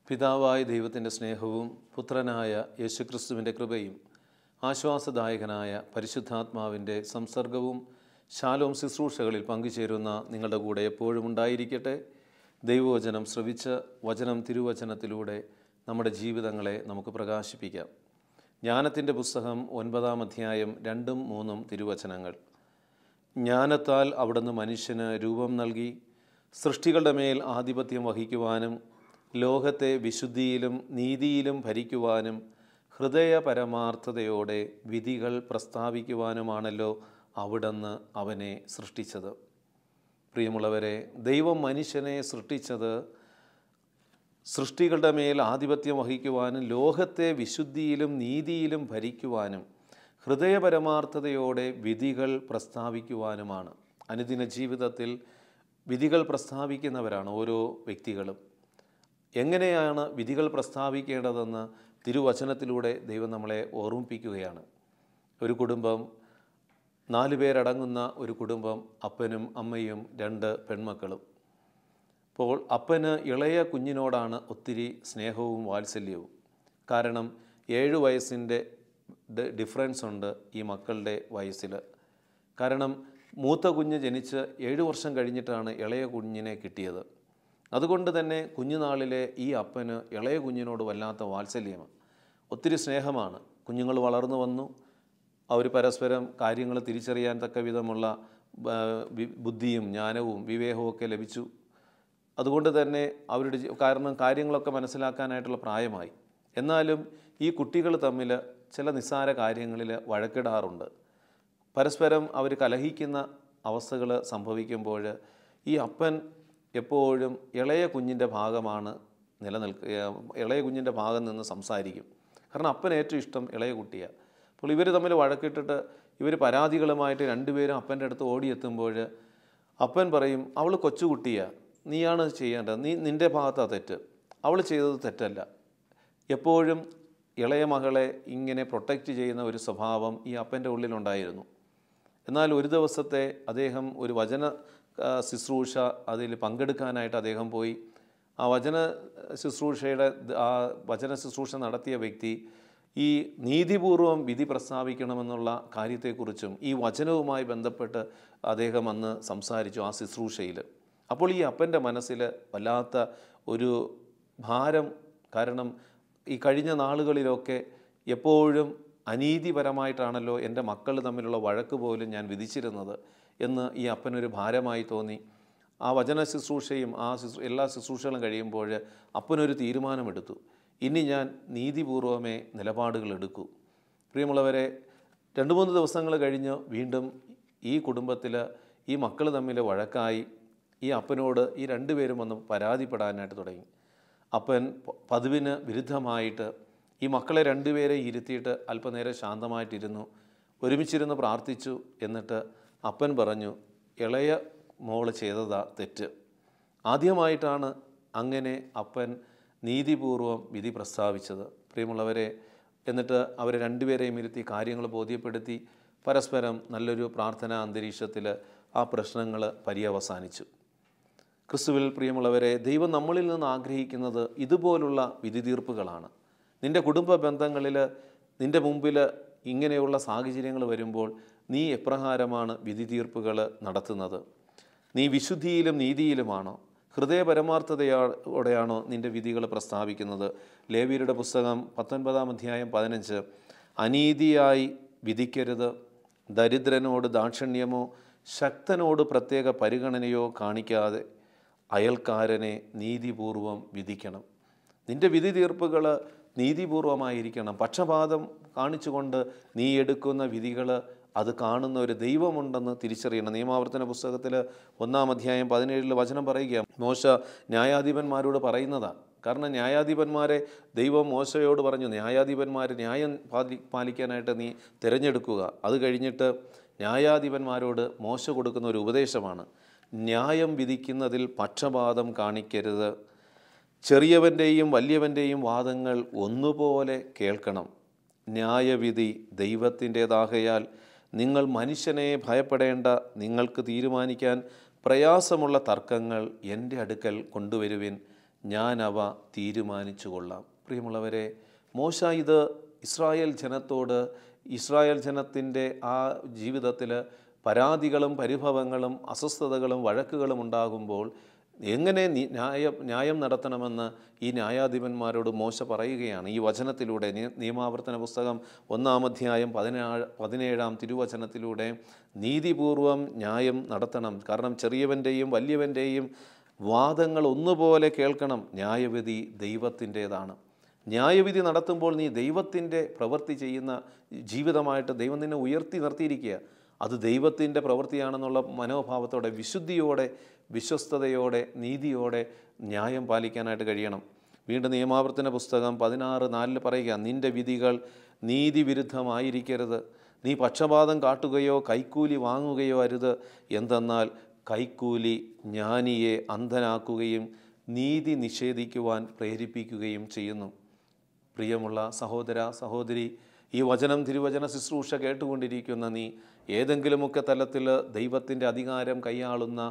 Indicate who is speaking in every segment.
Speaker 1: പിതാവായ ദൈവത്തിൻ്റെ സ്നേഹവും പുത്രനായ യേശുക്രിസ്തുവിൻ്റെ കൃപയും ആശ്വാസദായകനായ പരിശുദ്ധാത്മാവിൻ്റെ സംസർഗവും ശാലോം ശുശ്രൂഷകളിൽ പങ്കുചേരുന്ന നിങ്ങളുടെ കൂടെ എപ്പോഴും ഉണ്ടായിരിക്കട്ടെ. ദൈവവചനം ശ്രവിച്ച് വചനം തിരുവചനത്തിലൂടെ നമ്മുടെ ജീവിതങ്ങളെ നമുക്ക് പ്രകാശിപ്പിക്കാം. ജ്ഞാനത്തിൻ്റെ പുസ്തകം 9-ാം അധ്യായം 2-3 തിരുവചനങ്ങൾ. ജ്ഞാനത്താൽ അവിടുന്ന് മനുഷ്യന് രൂപം നൽകി, സൃഷ്ടികളുടെ മേൽ ആധിപത്യം വഹിക്കുവാനും ലോകത്തെ വിശുദ്ധിയിലും നീതിയിലും ഭരിക്കുവാനും ഹൃദയപരമാർത്ഥതയോടെ വിധികൾ പ്രസ്താവിക്കുവാനുമാണല്ലോ അവിടുന്ന് അവനെ സൃഷ്ടിച്ചത്. പ്രിയമുള്ളവരെ, ദൈവം മനുഷ്യനെ സൃഷ്ടിച്ചത് സൃഷ്ടികളുടെ മേൽ ആധിപത്യം വഹിക്കുവാനും ലോകത്തെ വിശുദ്ധിയിലും നീതിയിലും ഭരിക്കുവാനും ഹൃദയപരമാർത്ഥതയോടെ വിധികൾ പ്രസ്താവിക്കുവാനുമാണ്. അനുദിന ജീവിതത്തിൽ വിധികൾ പ്രസ്താവിക്കുന്നവരാണ് ഓരോ വ്യക്തികളും. എങ്ങനെയാണ് വിധികൾ പ്രസ്താവിക്കേണ്ടതെന്ന് തിരുവചനത്തിലൂടെ ദൈവം നമ്മളെ ഓർമ്മിപ്പിക്കുകയാണ്. ഒരു കുടുംബം, 4 പേരടങ്ങുന്ന ഒരു കുടുംബം, അപ്പനും അമ്മയും 2 പെൺമക്കളും. അപ്പോൾ അപ്പന് ഇളയ കുഞ്ഞിനോടാണ് ഒത്തിരി സ്നേഹവും വാത്സല്യവും. കാരണം 7 വയസ്സിൻ്റെ ഡിഫറൻസ് ഉണ്ട് ഈ മക്കളുടെ വയസ്സിൽ. കാരണം മൂത്ത കുഞ്ഞ് ജനിച്ച് 7 വർഷം കഴിഞ്ഞിട്ടാണ് ഇളയ കുഞ്ഞിനെ കിട്ടിയത്. അതുകൊണ്ട് തന്നെ കുഞ്ഞുനാളിലെ ഈ അപ്പന് ഇളയ കുഞ്ഞിനോട് വല്ലാത്ത വാത്സല്യമാണ്, ഒത്തിരി സ്നേഹമാണ്. കുഞ്ഞുങ്ങൾ വളർന്നു വന്നു, അവർ പരസ്പരം കാര്യങ്ങൾ തിരിച്ചറിയാൻ തക്ക വിധമുള്ള ബുദ്ധിയും ജ്ഞാനവും വിവേകവും ഒക്കെ ലഭിച്ചു. അതുകൊണ്ട് തന്നെ അവരുടെ കാര്യങ്ങളൊക്കെ മനസ്സിലാക്കാനായിട്ടുള്ള പ്രായമായി. എന്നാലും ഈ കുട്ടികൾ തമ്മിൽ ചില നിസ്സാര കാര്യങ്ങളിൽ വഴക്കിടാറുണ്ട്. പരസ്പരം അവർ കലഹിക്കുന്ന അവസ്ഥകൾ സംഭവിക്കുമ്പോൾ ഈ അപ്പൻ എപ്പോഴും ഇളയ കുഞ്ഞിൻ്റെ ഭാഗമാണ് ഇളയ കുഞ്ഞിൻ്റെ ഭാഗം നിന്ന് സംസാരിക്കും. കാരണം അപ്പന് ഏറ്റവും ഇഷ്ടം ഇളയ കുട്ടിയാണ്. അപ്പോൾ ഇവർ തമ്മിൽ വഴക്കിട്ടിട്ട് ഇവർ പരാതികളുമായിട്ട് 2 പേരും അപ്പൻ്റെ അടുത്ത് ഓടിയെത്തുമ്പോൾ അപ്പൻ പറയും, അവൾ കൊച്ചുകുട്ടിയാണ്, നീയാണ് ചെയ്യേണ്ടത്, നിൻ്റെ ഭാഗത്താണ് തെറ്റ്, അവൾ ചെയ്തത് തെറ്റല്ല. എപ്പോഴും ഇളയ മകളെ ഇങ്ങനെ പ്രൊട്ടക്റ്റ് ചെയ്യുന്ന ഒരു സ്വഭാവം ഈ അപ്പൻ്റെ ഉള്ളിലുണ്ടായിരുന്നു. എന്നാൽ ഒരു ദിവസത്തെ അദ്ദേഹം ഒരു വചന ശുശ്രൂഷ അതിൽ പങ്കെടുക്കാനായിട്ട് അദ്ദേഹം പോയി. ആ വചന ശുശ്രൂഷ നടത്തിയ വ്യക്തി ഈ നീതിപൂർവം വിധി പ്രസ്താവിക്കണമെന്നുള്ള കാര്യത്തെക്കുറിച്ചും ഈ വചനവുമായി ബന്ധപ്പെട്ട് അദ്ദേഹം അന്ന് സംസാരിച്ചു ആ ശുശ്രൂഷയിൽ. അപ്പോൾ ഈ അപ്പൻ്റെ മനസ്സിൽ വല്ലാത്ത ഒരു ഭാരം. കാരണം ഈ കഴിഞ്ഞ നാളുകളിലൊക്കെ എപ്പോഴും അനീതിപരമായിട്ടാണല്ലോ എൻ്റെ മക്കൾ തമ്മിലുള്ള വഴക്ക് പോലും ഞാൻ വിധിച്ചിരുന്നത് എന്ന് ഈ അപ്പനൊരു ഭാരമായി തോന്നി. ആ വചന ശുശ്രൂഷയും എല്ലാ ശുശ്രൂഷകളും കഴിയുമ്പോൾ അപ്പനൊരു തീരുമാനമെടുത്തു, ഇനി ഞാൻ നീതിപൂർവമേ നിലപാടുകൾ എടുക്കൂ. പ്രിയമുള്ളവരെ, 2-3 ദിവസങ്ങൾ കഴിഞ്ഞ് വീണ്ടും ഈ കുടുംബത്തിൽ ഈ മക്കൾ തമ്മിൽ വഴക്കായി. ഈ അപ്പനോട് ഈ 2 പേരും വന്ന് പരാതിപ്പെടാനായിട്ട് തുടങ്ങി. അപ്പൻ പതിവിന് വിരുദ്ധമായിട്ട് ഈ മക്കളെ 2 പേരെ ഇരുത്തിയിട്ട് അല്പനേരം ശാന്തമായിട്ടിരുന്നു, ഒരുമിച്ചിരുന്ന് പ്രാർത്ഥിച്ചു. എന്നിട്ട് അപ്പൻ പറഞ്ഞു, ഇളയ മോള് ചെയ്തതാ തെറ്റ്. ആദ്യമായിട്ടാണ് അങ്ങനെ അപ്പൻ നീതിപൂർവം വിധി പ്രസ്താവിച്ചത്. പ്രിയമുള്ളവരെ, എന്നിട്ട് അവരെ 2 പേരെയും ഇരുത്തി കാര്യങ്ങൾ ബോധ്യപ്പെടുത്തി പരസ്പരം നല്ലൊരു പ്രാർത്ഥനാ അന്തരീക്ഷത്തിൽ ആ പ്രശ്നങ്ങൾ പര്യവസാനിച്ചു. ക്രിസ്തുവിൽ പ്രിയമുള്ളവരെ, ദൈവം നമ്മളിൽ നിന്ന് ആഗ്രഹിക്കുന്നത് ഇതുപോലുള്ള വിധി തീർപ്പുകളാണ്. നിൻ്റെ കുടുംബ ബന്ധങ്ങളിൽ നിൻ്റെ മുമ്പിൽ ഇങ്ങനെയുള്ള സാഹചര്യങ്ങൾ വരുമ്പോൾ നീ എപ്രകാരമാണ് വിധി തീർപ്പുകൾ നടത്തുന്നത്? നീ വിശുദ്ധിയിലും നീതിയിലുമാണോ? ഹൃദയപരമാർത്ഥതയോടെയാണോ നിൻ്റെ വിധികൾ പ്രസ്താവിക്കുന്നത്? ലേവ്യരുടെ പുസ്തകം 19-ാം അധ്യായം 15. അനീതിയായി വിധിക്കരുത്, ദരിദ്രനോട് ദാക്ഷിണ്യമോ ശക്തനോട് പ്രത്യേക പരിഗണനയോ കാണിക്കാതെ അയൽക്കാരനെ നീതിപൂർവം വിധിക്കണം. നിൻ്റെ വിധി തീർപ്പുകൾ നീതിപൂർവമായിരിക്കണം. പക്ഷപാതം കാണിച്ചുകൊണ്ട് നീ എടുക്കുന്ന വിധികൾ അത് കാണുന്ന ഒരു ദൈവമുണ്ടെന്ന് തിരിച്ചറിയണം. നിയമാവർത്തന പുസ്തകത്തിൽ 1-ാം അധ്യായം 17 വചനം പറയുക, മോശ ന്യായാധിപന്മാരോട് പറയുന്നതാണ്. കാരണം ന്യായാധിപന്മാരെ ദൈവം മോശയോട് പറഞ്ഞു, ന്യായാധിപന്മാർ ന്യായം പാലിക്കാനായിട്ട് നീ തിരഞ്ഞെടുക്കുക. അത് കഴിഞ്ഞിട്ട് ന്യായാധിപന്മാരോട് മോശ കൊടുക്കുന്ന ഒരു ഉപദേശമാണ്, ന്യായം വിധിക്കുന്നതിൽ പക്ഷപാതം കാണിക്കരുത്, ചെറിയവൻ്റെയും വലിയവൻ്റെയും വാദങ്ങൾ ഒന്നുപോലെ കേൾക്കണം, ന്യായവിധി ദൈവത്തിൻ്റേതാകയാൽ നിങ്ങൾ മനുഷ്യനെ ഭയപ്പെടേണ്ട, നിങ്ങൾക്ക് തീരുമാനിക്കാൻ പ്രയാസമുള്ള തർക്കങ്ങൾ എൻ്റെ അടുക്കൽ കൊണ്ടുവരുവിൻ, ഞാൻ അവ തീരുമാനിച്ചു കൊള്ളാം. പ്രിയമുള്ളവരെ, മോശ ഇത് ഇസ്രായേൽ ജനത്തിൻ്റെ ആ ജീവിതത്തിൽ പരാതികളും പരിഭവങ്ങളും അസ്വസ്ഥതകളും വഴക്കുകളും ഉണ്ടാകുമ്പോൾ എങ്ങനെ ന്യായം നടത്തണമെന്ന് ഈ ന്യായാധിപന്മാരോട് മോശ പറയുകയാണ് ഈ വചനത്തിലൂടെ. നിയമാവർത്തന പുസ്തകം 1-ാം അധ്യായം 17-ാം തിരുവചനത്തിലൂടെ നീതിപൂർവം ന്യായം നടത്തണം. കാരണം ചെറിയവൻ്റെയും വലിയവൻ്റെയും വാദങ്ങൾ ഒന്നുപോലെ കേൾക്കണം. ന്യായവിധി ദൈവത്തിൻ്റേതാണ്. ന്യായവിധി നടത്തുമ്പോൾ നീ ദൈവത്തിൻ്റെ പ്രവൃത്തി ചെയ്യുന്ന ജീവിതമായിട്ട് ദൈവം നിന്നെ ഉയർത്തി നിർത്തിയിരിക്കുക. അത് ദൈവത്തിൻ്റെ പ്രവൃത്തിയാണെന്നുള്ള മനോഭാവത്തോടെ, വിശുദ്ധിയോടെ, വിശ്വസ്തയോടെ, നീതിയോടെ ന്യായം പാലിക്കാനായിട്ട് കഴിയണം. വീണ്ടും നിയമാവർത്തന പുസ്തകം 16:4 പറയുക, നിൻ്റെ വിധികൾ നീതിവിരുദ്ധമായിരിക്കരുത്. നീ പക്ഷപാതം കാട്ടുകയോ കൈക്കൂലി വാങ്ങുകയോ അരുത്. എന്തെന്നാൽ കൈക്കൂലി ജ്ഞാനിയെ അന്ധനാക്കുകയും നീതി നിഷേധിക്കുവാൻ പ്രേരിപ്പിക്കുകയും ചെയ്യുന്നു. പ്രിയമുള്ള സഹോദര സഹോദരി, ഈ തിരുവചന ശുശ്രൂഷ കേട്ടുകൊണ്ടിരിക്കുന്ന നീ ഏതെങ്കിലുമൊക്കെ തലത്തിൽ ദൈവത്തിൻ്റെ അധികാരം കൈയാളുന്ന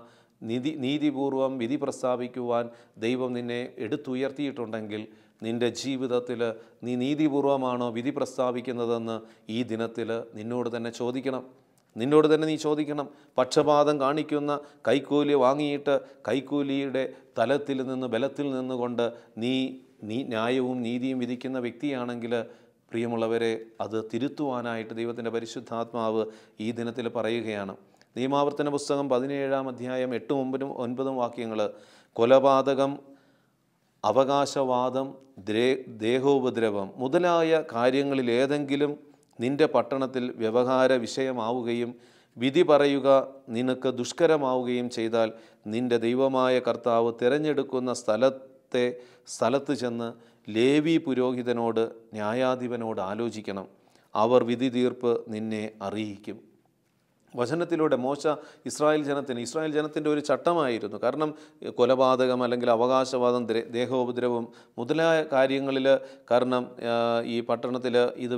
Speaker 1: നീതിപൂർവം വിധി പ്രസ്താവിക്കുവാൻ ദൈവം നിന്നെ എടുത്തുയർത്തിയിട്ടുണ്ടെങ്കിൽ നിൻ്റെ ജീവിതത്തിൽ നീ നീതിപൂർവമാണോ വിധി പ്രസ്താവിക്കുന്നതെന്ന് ഈ ദിനത്തിൽ നിന്നോട് തന്നെ നീ ചോദിക്കണം. പക്ഷപാതം കാണിക്കുന്ന, കൈക്കൂലി വാങ്ങിയിട്ട് കൈക്കൂലിയുടെ ബലത്തിൽ നിന്നുകൊണ്ട് നീ ന്യായവും നീതിയും വിധിക്കുന്ന വ്യക്തിയാണെങ്കിൽ പ്രിയമുള്ളവരെ, അത് തിരുത്തുവാനായിട്ട് ദൈവത്തിൻ്റെ പരിശുദ്ധാത്മാവ് ഈ ദിനത്തിൽ പറയുകയാണ്. നിയമാവർത്തന പുസ്തകം 17-ാം അധ്യായം 8-9 വാക്യങ്ങൾ, കൊലപാതകം, അവകാശവാദം, ദേഹോപദ്രവം മുതലായ കാര്യങ്ങളിൽ ഏതെങ്കിലും നിൻ്റെ പട്ടണത്തിൽ വ്യവഹാര വിഷയമാവുകയും വിധി പറയുക നിനക്ക് ദുഷ്കരമാവുകയും ചെയ്താൽ നിൻ്റെ ദൈവമായ കർത്താവ് തിരഞ്ഞെടുക്കുന്ന സ്ഥലത്ത് ചെന്ന് ലേവി പുരോഹിതനോട്, ന്യായാധിപനോട് ആലോചിക്കണം. അവർ വിധി തീർപ്പ് നിന്നെ അറിയിക്കും. വചനത്തിലൂടെ മോശ ഇസ്രായേൽ ജനത്തിൻ്റെ ഒരു ചട്ടമായിരുന്നു. കാരണം കൊലപാതകം അല്ലെങ്കിൽ അവകാശവാദം, ദേഹോപദ്രവം മുതലായ കാര്യങ്ങളിൽ കാരണം ഈ പട്ടണത്തിൽ ഇത്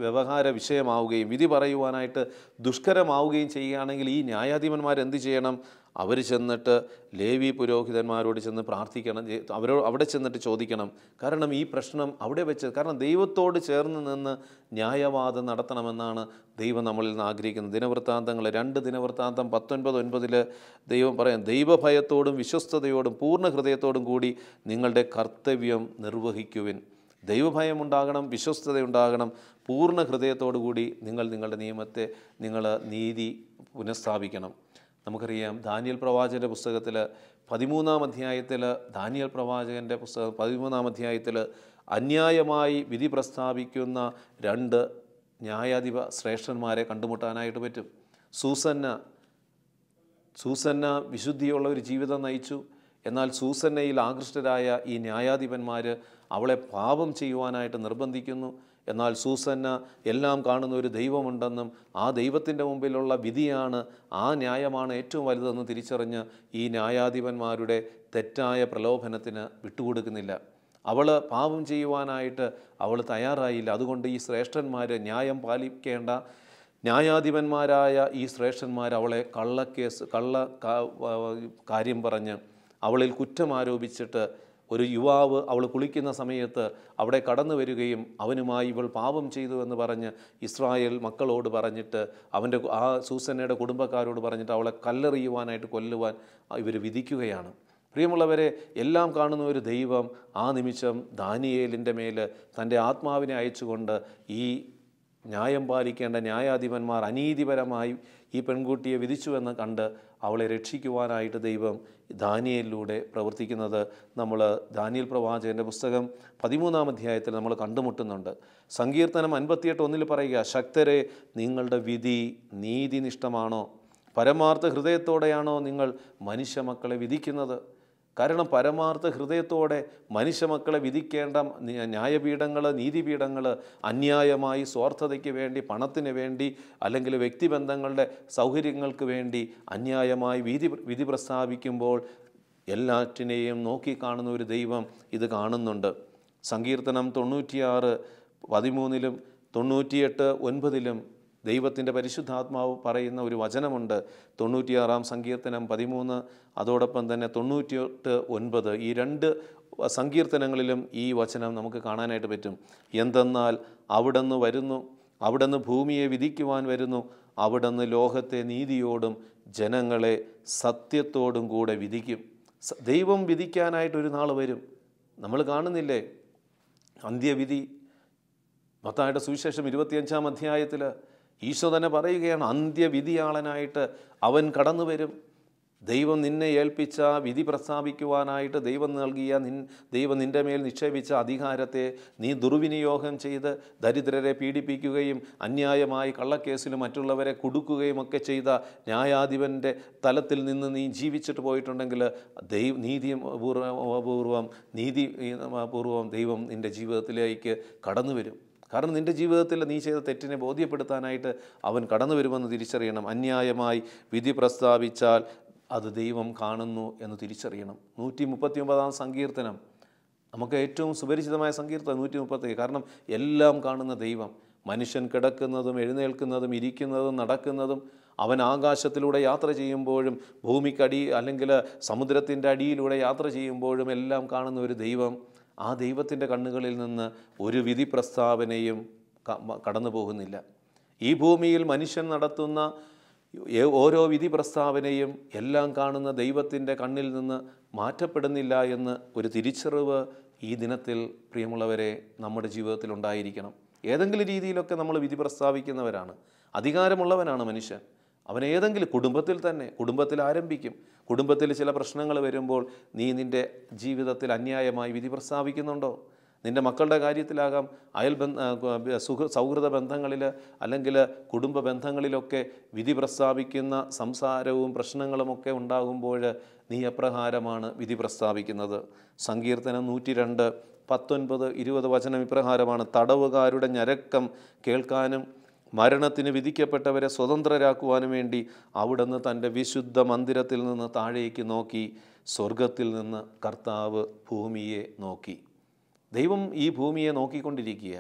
Speaker 1: വ്യവഹാര വിഷയമാവുകയും വിധി പറയുവാനായിട്ട് ദുഷ്കരമാവുകയും ചെയ്യുകയാണെങ്കിൽ ഈ ന്യായാധിപന്മാർ എന്ത് ചെയ്യണം? അവർ ചെന്നിട്ട് ലേവി പുരോഹിതന്മാരോട് ചെന്ന് പ്രാർത്ഥിക്കണം, അവിടെ ചെന്നിട്ട് ചോദിക്കണം. കാരണം ഈ പ്രശ്നം അവിടെ വെച്ച്, കാരണം ദൈവത്തോട് ചേർന്ന് നിന്ന് ന്യായവാദം നടത്തണമെന്നാണ് ദൈവം നമ്മളിൽ നിന്ന് ആഗ്രഹിക്കുന്നത്. ദിനവൃത്താന്തങ്ങൾ 2 ദിനവൃത്താന്തം 19:9 ദൈവം പറയാം, ദൈവഭയത്തോടും വിശ്വസ്തയോടും പൂർണ്ണ ഹൃദയത്തോടും കൂടി നിങ്ങളുടെ കർത്തവ്യം നിർവഹിക്കുവിൻ. ദൈവഭയം ഉണ്ടാകണം, വിശ്വസ്തതയുണ്ടാകണം, പൂർണ്ണ ഹൃദയത്തോടു കൂടി നിങ്ങളുടെ നിയമത്തെ നീതി പുനഃസ്ഥാപിക്കണം. നമുക്കറിയാം, ദാനിയേൽ പ്രവാചകൻ്റെ പുസ്തകത്തിൽ 13-ാം അധ്യായത്തിൽ ദാനിയേൽ പ്രവാചകൻ്റെ പുസ്തകം 13-ാം അധ്യായത്തിൽ അന്യായമായി വിധി പ്രസ്താവിക്കുന്ന 2 ന്യായാധിപ ശ്രേഷ്ഠന്മാരെ കണ്ടുമുട്ടാനായിട്ട് പറ്റും. സൂസന്ന വിശുദ്ധിയുള്ള ഒരു ജീവിതം നയിച്ചു. എന്നാൽ സൂസന്നയിൽ ആകൃഷ്ടരായ ഈ ന്യായാധിപന്മാർ അവളെ പാപം ചെയ്യുവാനായിട്ട് നിർബന്ധിക്കുന്നു. എന്നാൽ സൂസന്ന എല്ലാം കാണുന്ന ഒരു ദൈവമുണ്ടെന്നും ആ ദൈവത്തിൻ്റെ മുമ്പിലുള്ള വിധിയാണ്, ആ ന്യായമാണ് ഏറ്റവും വലുതെന്ന് തിരിച്ചറിഞ്ഞ് ഈ ന്യായാധിപന്മാരുടെ തെറ്റായ പ്രലോഭനത്തിന് വിട്ടുകൊടുക്കുന്നില്ല. അവൾ പാപം ചെയ്യുവാനായിട്ട് അവൾ തയ്യാറായില്ല. അതുകൊണ്ട് ഈ ശ്രേഷ്ഠന്മാർ, ന്യായം പാലിക്കേണ്ട ന്യായാധിപന്മാരായ ഈ ശ്രേഷ്ഠന്മാർ അവളെ കാര്യം പറഞ്ഞ് അവളിൽ കുറ്റം ആരോപിച്ചിട്ട് ഒരു യുവാവ് അവൾ കുളിക്കുന്ന സമയത്ത് അവിടെ കടന്നു വരികയും അവനുമായി ഇവൾ പാപം ചെയ്തു എന്ന് പറഞ്ഞ് ഇസ്രായേൽ മക്കളോട് പറഞ്ഞിട്ട് ആ സൂസന്നയുടെ കുടുംബക്കാരോട് പറഞ്ഞിട്ട് അവളെ കല്ലെറിയുവാനായിട്ട് കൊല്ലുവാൻ ഇവർ വിധിക്കുകയാണ്. പ്രിയമുള്ളവരെ, എല്ലാം കാണുന്ന ഒരു ദൈവം ആ നിമിഷം ദാനിയേലിൻ്റെ മേൽ തൻ്റെ ആത്മാവിനെ അയച്ചുകൊണ്ട് ഈ ന്യായം പാലിക്കേണ്ട ന്യായാധിപന്മാർ അനീതിപരമായി ഈ പെൺകുട്ടിയെ വിധിച്ചുവെന്ന് കണ്ട് അവളെ രക്ഷിക്കുവാനായിട്ട് ദൈവം ദാനിയേലിലൂടെ പ്രവർത്തിക്കുന്നത് നമ്മൾ ദാനിയേൽ പ്രവാചകൻ്റെ പുസ്തകം 13-ാം അധ്യായത്തിൽ നമ്മൾ കണ്ടുമുട്ടുന്നുണ്ട്. സങ്കീർത്തനം 58:1 പറയുക, ശക്തരെ, നിങ്ങളുടെ വിധി നീതിനിഷ്ഠമാണോ? പരമാർത്ഥ ഹൃദയത്തോടെയാണോ നിങ്ങൾ മനുഷ്യമക്കളെ വിധിക്കുന്നത്? കാരണം പരമാർത്ഥ ഹൃദയത്തോടെ മനുഷ്യമക്കളെ വിധിക്കേണ്ട ന്യായപീഠങ്ങൾ, നീതിപീഠങ്ങൾ അന്യായമായി സ്വാർത്ഥതയ്ക്ക് വേണ്ടി, പണത്തിന് വേണ്ടി, അല്ലെങ്കിൽ വ്യക്തിബന്ധങ്ങളുടെ സൗകര്യങ്ങൾക്ക് വേണ്ടി അന്യായമായി വിധി പ്രസ്താവിക്കുമ്പോൾ എല്ലാറ്റിനെയും നോക്കിക്കാണുന്ന ഒരു ദൈവം ഇത് കാണുന്നുണ്ട്. സങ്കീർത്തനം 96:13 98:9 ദൈവത്തിൻ്റെ പരിശുദ്ധാത്മാവ് പറയുന്ന ഒരു വചനമുണ്ട്. 96-ാം സങ്കീർത്തനം 13, അതോടൊപ്പം തന്നെ 98:9 ഈ 2 സങ്കീർത്തനങ്ങളിലും ഈ വചനം നമുക്ക് കാണാനായിട്ട് പറ്റും. എന്തെന്നാൽ അവിടുന്ന് വരുന്നു, അവിടുന്ന് ഭൂമിയെ വിധിക്കുവാൻ വരുന്നു, അവിടുന്ന് ലോകത്തെ നീതിയോടും ജനങ്ങളെ സത്യത്തോടും കൂടെ വിധിക്കും. ദൈവം വിധിക്കാനായിട്ടൊരു നാൾ വരും. നമ്മൾ കാണുന്നില്ലേ അന്ത്യവിധി? മത്തായിയുടെ സുവിശേഷം 25-ാം അധ്യായത്തിൽ ഈശോ തന്നെ പറയുകയാണ്, അന്ത്യവിധിയാളനായിട്ട് അവൻ കടന്നു വരും. ദൈവം നിന്നെ ഏൽപ്പിച്ച വിധി പ്രസ്താവിക്കുവാനായിട്ട് ദൈവം നിൻ്റെ മേൽ നിക്ഷേപിച്ച അധികാരത്തെ നീ ദുർവിനിയോഗം ചെയ്ത് ദരിദ്രരെ പീഡിപ്പിക്കുകയും അന്യായമായി കള്ളക്കേസിൽ മറ്റുള്ളവരെ കുടുക്കുകയും ഒക്കെ ചെയ്ത ന്യായാധിപൻ്റെ തലത്തിൽ നിന്ന് നീ ജീവിച്ചിട്ട് പോയിട്ടുണ്ടെങ്കിൽ നീതിപൂർവം ദൈവം നിൻ്റെ ജീവിതത്തിലേക്ക് കടന്നു വരും. കാരണം നിൻ്റെ ജീവിതത്തിൽ നീ ചെയ്ത തെറ്റിനെ ബോധ്യപ്പെടുത്താനായിട്ട് അവൻ കടന്നു വരുമെന്ന് തിരിച്ചറിയണം. അന്യായമായി വിധി പ്രസ്താവിച്ചാൽ അത് ദൈവം കാണുന്നു എന്ന് തിരിച്ചറിയണം. 139-ാം സങ്കീർത്തനം നമുക്ക് ഏറ്റവും സുപരിചിതമായ സങ്കീർത്തനം 130. കാരണം എല്ലാം കാണുന്ന ദൈവം, മനുഷ്യൻ കിടക്കുന്നതും എഴുന്നേൽക്കുന്നതും ഇരിക്കുന്നതും നടക്കുന്നതും, അവൻ ആകാശത്തിലൂടെ യാത്ര ചെയ്യുമ്പോഴും ഭൂമിക്കടി അല്ലെങ്കിൽ സമുദ്രത്തിൻ്റെ അടിയിലൂടെ യാത്ര ചെയ്യുമ്പോഴും എല്ലാം കാണുന്ന ഒരു ദൈവം, ആ ദൈവത്തിൻ്റെ കണ്ണുകളിൽ നിന്ന് ഒരു വിധി പ്രസ്താവനയും കടന്നു പോകുന്നില്ല. ഈ ഭൂമിയിൽ മനുഷ്യൻ നടത്തുന്ന ഓരോ വിധി പ്രസ്താവനയും എല്ലാം കാണുന്ന ദൈവത്തിൻ്റെ കണ്ണിൽ നിന്ന് മാറ്റപ്പെടുന്നില്ല എന്ന് ഒരു തിരിച്ചറിവ് ഈ ദിനത്തിൽ പ്രിയമുള്ളവരെ നമ്മുടെ ജീവിതത്തിൽ ഉണ്ടായിരിക്കണം. ഏതെങ്കിലും രീതിയിലൊക്കെ നമ്മൾ വിധി പ്രസ്താവിക്കുന്നവരാണ്, അധികാരമുള്ളവനാണ് മനുഷ്യൻ. അവൻ ഏതെങ്കിലും കുടുംബത്തിൽ ആരംഭിക്കും. കുടുംബത്തിൽ ചില പ്രശ്നങ്ങൾ വരുമ്പോൾ നീ നിൻ്റെ ജീവിതത്തിൽ അന്യായമായി വിധി പ്രസ്താവിക്കുന്നുണ്ടോ? നിൻ്റെ മക്കളുടെ കാര്യത്തിലാകാം, സൗഹൃദ ബന്ധങ്ങളിൽ അല്ലെങ്കിൽ കുടുംബ ബന്ധങ്ങളിലൊക്കെ വിധി പ്രസ്താവിക്കുന്ന സംസാരവും പ്രശ്നങ്ങളുമൊക്കെ ഉണ്ടാകുമ്പോൾ നീ എപ്രകാരമാണ് വിധി പ്രസ്താവിക്കുന്നത്? സങ്കീർത്തനം 102, 19, 20 വചനം ഇപ്രകാരമാണ്: തടവുകാരുടെ ഞരക്കം കേൾക്കാനും മരണത്തിന് വിധിക്കപ്പെട്ടവരെ സ്വതന്ത്രരാക്കുവാനും വേണ്ടി അവിടുന്ന് തൻ്റെ വിശുദ്ധ മന്ദിരത്തിൽ നിന്ന് താഴേക്ക് നോക്കി, സ്വർഗത്തിൽ നിന്ന് കർത്താവ് ഭൂമിയെ നോക്കി. ദൈവം ഈ ഭൂമിയെ നോക്കിക്കൊണ്ടിരിക്കുക.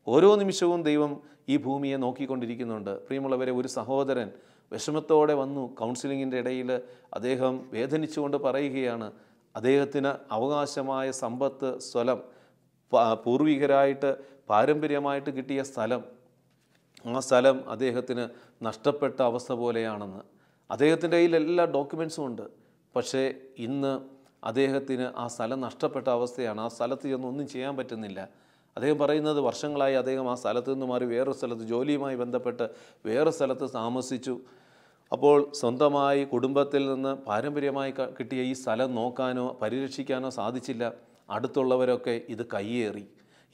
Speaker 1: ഓരോ നിമിഷവും ദൈവം ഈ ഭൂമിയെ നോക്കിക്കൊണ്ടിരിക്കുന്നുണ്ട്. പ്രിയമുള്ളവരെ, ഒരു സഹോദരൻ വിഷമത്തോടെ വന്നു. കൗൺസിലിങ്ങിൻ്റെ ഇടയിൽ അദ്ദേഹം വേദനിച്ചുകൊണ്ട് പറയുകയാണ്, അദ്ദേഹത്തിന് അവകാശമായ സമ്പത്ത്, സ്ഥലം, പൂർവികരായിട്ട് പാരമ്പര്യമായിട്ട് കിട്ടിയ സ്ഥലം, ആ സ്ഥലം അദ്ദേഹത്തിന് നഷ്ടപ്പെട്ട അവസ്ഥ പോലെയാണെന്ന്. അദ്ദേഹത്തിൻ്റെ കയ്യിൽ എല്ലാ ഡോക്യുമെൻസും ഉണ്ട്. പക്ഷേ ഇന്ന് അദ്ദേഹത്തിന് ആ സ്ഥലം നഷ്ടപ്പെട്ട അവസ്ഥയാണ്. ആ സ്ഥലത്ത് ചെന്നൊന്നും ചെയ്യാൻ പറ്റുന്നില്ല. അദ്ദേഹം പറയുന്നത്, വർഷങ്ങളായി അദ്ദേഹം ആ സ്ഥലത്ത് നിന്ന് മാറി വേറൊരു സ്ഥലത്ത് ജോലിയുമായി ബന്ധപ്പെട്ട് വേറെ സ്ഥലത്ത് താമസിച്ചു. അപ്പോൾ സ്വന്തമായി കുടുംബത്തിൽ നിന്ന് പാരമ്പര്യമായി കിട്ടിയ ഈ സ്ഥലം നോക്കാനോ പരിരക്ഷിക്കാനോ സാധിച്ചില്ല. അടുത്തുള്ളവരൊക്കെ ഇത് കയ്യേറി.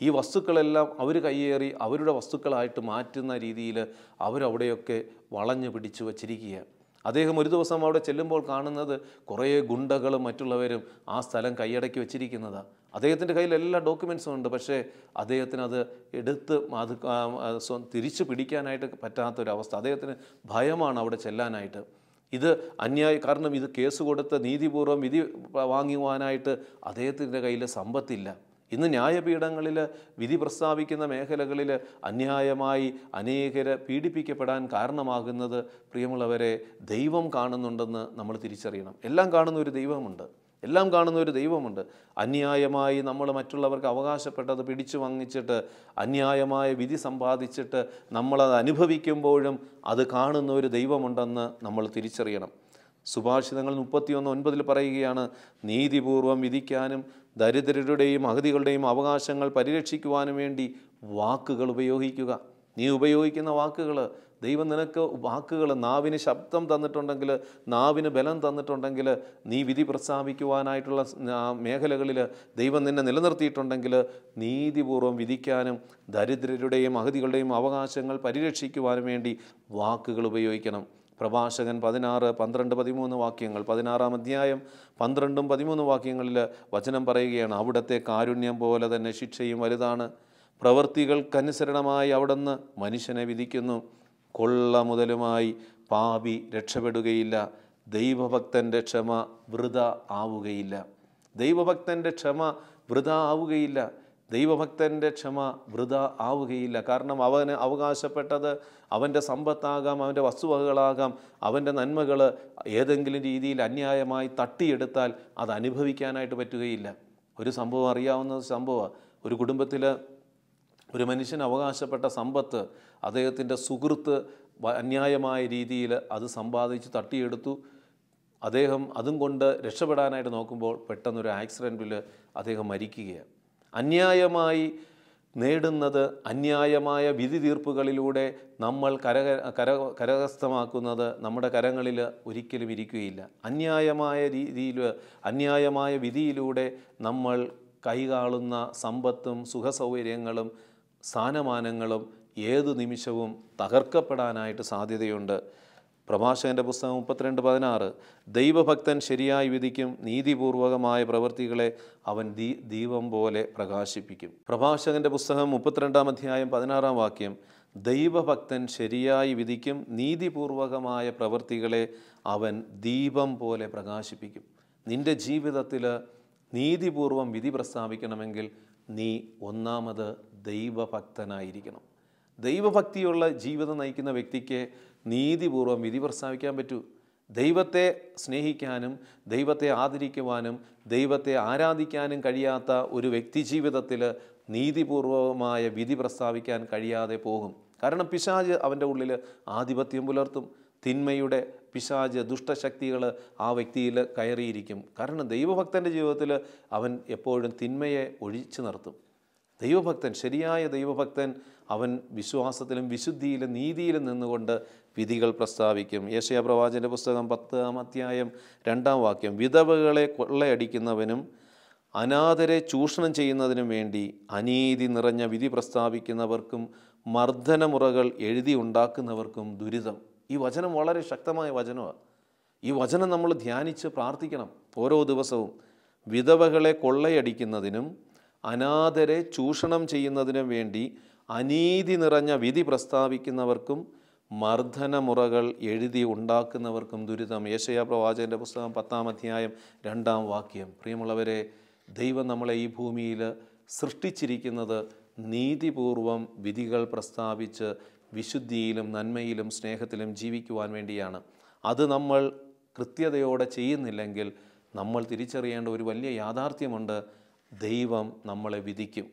Speaker 1: ഈ വസ്തുക്കളെല്ലാം അവർ കയ്യേറി അവരുടെ വസ്തുക്കളായിട്ട് മാറ്റുന്ന രീതിയിൽ അവരവിടെയൊക്കെ വളഞ്ഞു പിടിച്ചു വച്ചിരിക്കുക. അദ്ദേഹം ഒരു ദിവസം അവിടെ ചെല്ലുമ്പോൾ കാണുന്നത് കുറേ ഗുണ്ടകളും മറ്റുള്ളവരും ആ സ്ഥലം കൈയടക്കി വച്ചിരിക്കുന്നതാണ്. അദ്ദേഹത്തിൻ്റെ കയ്യിൽ എല്ലാ ഡോക്യുമെൻസും ഉണ്ട്. പക്ഷേ അദ്ദേഹത്തിന് അത് എടുത്ത് തിരിച്ചു പിടിക്കാനായിട്ട് പറ്റാത്തൊരവസ്ഥ. അദ്ദേഹത്തിന് ഭയമാണ് അവിടെ ചെല്ലാനായിട്ട്. ഇത് കാരണം ഇത് കേസ് കൊടുത്ത് നീതിപൂർവ്വം വിധി വാങ്ങുവാനായിട്ട് അദ്ദേഹത്തിൻ്റെ കയ്യിൽ സമ്പത്തില്ല. ഇന്ന് ന്യായപീഠങ്ങളിൽ വിധി പ്രസ്താവിക്കുന്ന മേഖലകളിൽ അന്യായമായി അനേകരെ പീഡിപ്പിക്കപ്പെടാൻ കാരണമാകുന്നത് പ്രിയമുള്ളവരെ ദൈവം കാണുന്നുണ്ടെന്ന് നമ്മൾ തിരിച്ചറിയണം. എല്ലാം കാണുന്ന ഒരു ദൈവമുണ്ട്. അന്യായമായി നമ്മൾ മറ്റുള്ളവർക്ക് അവകാശപ്പെട്ടത് പിടിച്ചു വാങ്ങിച്ചിട്ട് അന്യായമായ വിധി സമ്പാദിച്ചിട്ട് നമ്മളത് അനുഭവിക്കുമ്പോഴും അത് കാണുന്ന ഒരു ദൈവമുണ്ടെന്ന് നമ്മൾ തിരിച്ചറിയണം. സുഭാഷിതങ്ങൾ 31:9 പറയുകയാണ്, നീതിപൂർവം വിധിക്കാനും ദരിദ്രരുടെയും അഗതികളുടെയും അവകാശങ്ങൾ പരിരക്ഷിക്കുവാനും വേണ്ടി വാക്കുകൾ ഉപയോഗിക്കുക. നീ ഉപയോഗിക്കുന്ന വാക്കുകൾ, ദൈവം നിനക്ക് വാക്കുകൾ, നാവിന് ശബ്ദം തന്നിട്ടുണ്ടെങ്കിൽ, നാവിന് ബലം തന്നിട്ടുണ്ടെങ്കിൽ, നീ വിധി പ്രസ്താവിക്കുവാനായിട്ടുള്ള മേഖലകളിൽ ദൈവം നിന്നെ നിലനിർത്തിയിട്ടുണ്ടെങ്കിൽ നീതിപൂർവം വിധിക്കാനും ദരിദ്രരുടെയും അഗതികളുടെയും അവകാശങ്ങൾ പരിരക്ഷിക്കുവാനും വേണ്ടി വാക്കുകൾ ഉപയോഗിക്കണം. പ്രഭാഷകൻ 16, 12, 13 വാക്യങ്ങൾ, 16-ാം അധ്യായം 12, 13 വാക്യങ്ങളിൽ വചനം പറയുകയാണ്, അവിടുത്തെ കാരുണ്യം പോലെ തന്നെ ശിക്ഷയും വലുതാണ്. പ്രവൃത്തികൾക്കനുസരണമായി അവിടുന്ന് മനുഷ്യനെ വിധിക്കുന്നു. കൊള്ള മുതലുമായി പാപി രക്ഷപ്പെടുകയില്ല. ദൈവഭക്തൻ്റെ ക്ഷമ വൃഥ ആവുകയില്ല. ദൈവഭക്തൻ്റെ ക്ഷമ വൃഥ ആവുകയില്ല. കാരണം അവന് അവകാശപ്പെട്ടത് അവൻ്റെ സമ്പത്താകാം, അവൻ്റെ വസ്തുവകകളാകാം, അവൻ്റെ നന്മകൾ ഏതെങ്കിലും രീതിയിൽ അന്യായമായി തട്ടിയെടുത്താൽ അത് അനുഭവിക്കാനായിട്ട് പറ്റുകയില്ല. ഒരു സംഭവം അറിയാവുന്ന സംഭവമാണ്. ഒരു കുടുംബത്തിൽ ഒരു മനുഷ്യന് അവകാശപ്പെട്ട സമ്പത്ത് അദ്ദേഹത്തിൻ്റെ സുഹൃത്ത് അന്യായമായ രീതിയിൽ അത് സമ്പാദിച്ച് തട്ടിയെടുത്തു. അദ്ദേഹം അതും കൊണ്ട് രക്ഷപ്പെടാനായിട്ട് നോക്കുമ്പോൾ പെട്ടെന്നൊരു ആക്സിഡൻറ്റിൽ അദ്ദേഹം മരിക്കുകയാണ്. അന്യായമായി നേടുന്നത്, അന്യായമായ വിധി തീർപ്പുകളിലൂടെ നമ്മൾ കരസ്ഥമാക്കുന്നത് നമ്മുടെ കരങ്ങളിൽ ഒരിക്കലും ഇരിക്കുകയില്ല. അന്യായമായ രീതിയിൽ, അന്യായമായ വിധിയിലൂടെ നമ്മൾ കൈകാളുന്ന സമ്പത്തും സുഖസൗകര്യങ്ങളും സ്ഥാനമാനങ്ങളും ഏതു നിമിഷവും തകർക്കപ്പെടാനായിട്ട് സാധ്യതയുണ്ട്. പ്രഭാഷകൻ്റെ പുസ്തകം 32:16 ദൈവഭക്തൻ ശരിയായി വിധിക്കും, നീതിപൂർവകമായ പ്രവൃത്തികളെ അവൻ ദീപം പോലെ പ്രകാശിപ്പിക്കും. പ്രഭാഷകൻ്റെ പുസ്തകം 32-ാം അധ്യായം 16-ാം വാക്യം ദൈവഭക്തൻ ശരിയായി വിധിക്കും, നീതിപൂർവകമായ പ്രവൃത്തികളെ അവൻ ദീപം പോലെ പ്രകാശിപ്പിക്കും. നിൻ്റെ ജീവിതത്തിൽ നീതിപൂർവം വിധി പ്രസ്താവിക്കണമെങ്കിൽ നീ ഒന്നാമത് ദൈവഭക്തനായിരിക്കണം. ദൈവഭക്തിയുള്ള ജീവിതം നയിക്കുന്ന വ്യക്തിക്ക് നീതിപൂർവം വിധി പ്രസ്താവിക്കാൻ പറ്റൂ. ദൈവത്തെ സ്നേഹിക്കാനും ദൈവത്തെ ആദരിക്കുവാനും ദൈവത്തെ ആരാധിക്കാനും കഴിയാത്ത ഒരു വ്യക്തി ജീവിതത്തിൽ നീതിപൂർവമായ വിധി പ്രസ്താവിക്കാൻ കഴിയാതെ പോകും. കാരണം പിശാച് അവൻ്റെ ഉള്ളിൽ ആധിപത്യം പുലർത്തും. തിന്മയുടെ പിശാച്, ദുഷ്ടശക്തികൾ ആ വ്യക്തിയിൽ കയറിയിരിക്കും. കാരണം ദൈവഭക്തൻ്റെ ജീവിതത്തിൽ അവൻ എപ്പോഴും തിന്മയെ ഒഴിച്ചു നിർത്തും. ദൈവഭക്തൻ, ശരിയായ ദൈവഭക്തൻ, അവൻ വിശ്വാസത്തിലും വിശുദ്ധിയിലും നീതിയിലും നിന്നുകൊണ്ട് വിധികൾ പ്രസ്താവിക്കും. യെശയ്യാ പ്രവാചകൻ്റെ പുസ്തകം 10-ാം അധ്യായം 2-ാം വാക്യം വിധവകളെ കൊള്ളയടിക്കുന്നവനും അനാഥരെ ചൂഷണം ചെയ്യുന്നതിനും വേണ്ടി അനീതി നിറഞ്ഞ വിധി പ്രസ്താവിക്കുന്നവർക്കും മർദ്ദനമുറകൾ എഴുതി ഉണ്ടാക്കുന്നവർക്കും ദുരിതം. ഈ വചനം വളരെ ശക്തമായ വചനമാണ്. ഈ വചനം നമ്മൾ ധ്യാനിച്ച് പ്രാർത്ഥിക്കണം ഓരോ ദിവസവും. വിധവകളെ കൊള്ളയടിക്കുന്നതിനും അനാഥരെ ചൂഷണം ചെയ്യുന്നതിനും വേണ്ടി അനീതി നിറഞ്ഞ വിധി പ്രസ്താവിക്കുന്നവർക്കും മർദ്ദനമുറകൾ എഴുതി ഉണ്ടാക്കുന്നവർക്കും ദുരിതം. യെശയ്യാ പ്രവാചകൻ്റെ പുസ്തകം 10-ാം അധ്യായം 2-ാം വാക്യം. പ്രിയമുള്ളവരെ, ദൈവം നമ്മളെ ഈ ഭൂമിയിൽ സൃഷ്ടിച്ചിരിക്കുന്നത് നീതിപൂർവം വിധികൾ പ്രസ്താവിച്ച് വിശുദ്ധിയിലും നന്മയിലും സ്നേഹത്തിലും ജീവിക്കുവാൻ വേണ്ടിയാണ്. അത് നമ്മൾ കൃത്യതയോടെ ചെയ്യുന്നില്ലെങ്കിൽ നമ്മൾ തിരിച്ചറിയേണ്ട ഒരു വലിയ യാഥാർത്ഥ്യമുണ്ട്. ദൈവം നമ്മളെ വിധിക്കും.